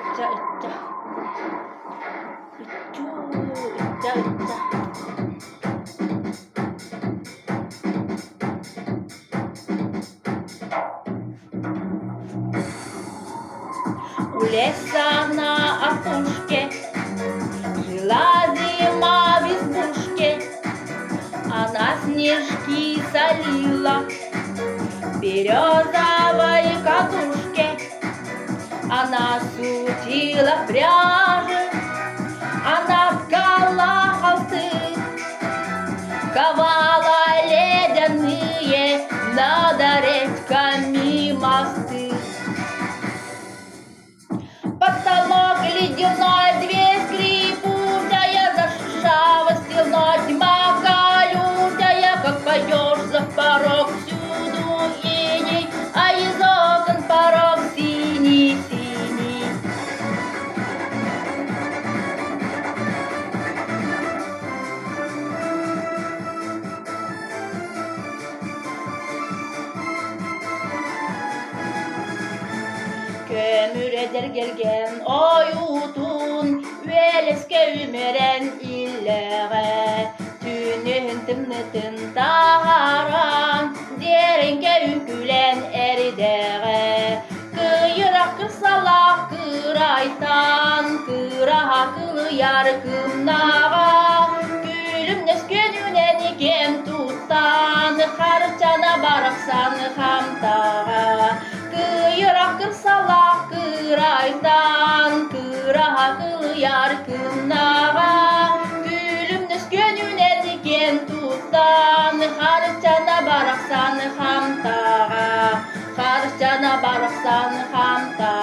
У леса на опушке жила зима в избушке. Она снежки солила в березовой кадушке. Она сутила в пряже, она ткала холсты, ковала ледяные над речками мосты. Потолок ледяной, дверь скрипучая, зашершавостил, но тьма колючая. Как пойдешь за порог, всюду иней, а из окон порог синий-синий. Kömür eder gelgen oyutun, üeleske ümeren illere. Tünün tımnıtın taharan, deringe ünkülen eridere. Kıyırak kırsalak kıraytan, kıraha kıyar kımnağa. Gülümnes gönünen iken tuttan, harçana baraksan hamtağa. Kıyırak kırsalak kıraytan, kıraha kıyar kımnağa. Gülümnes gönünen iken tuttan, harçana baraksan hamtağa. Harçana baraksan hamtağa.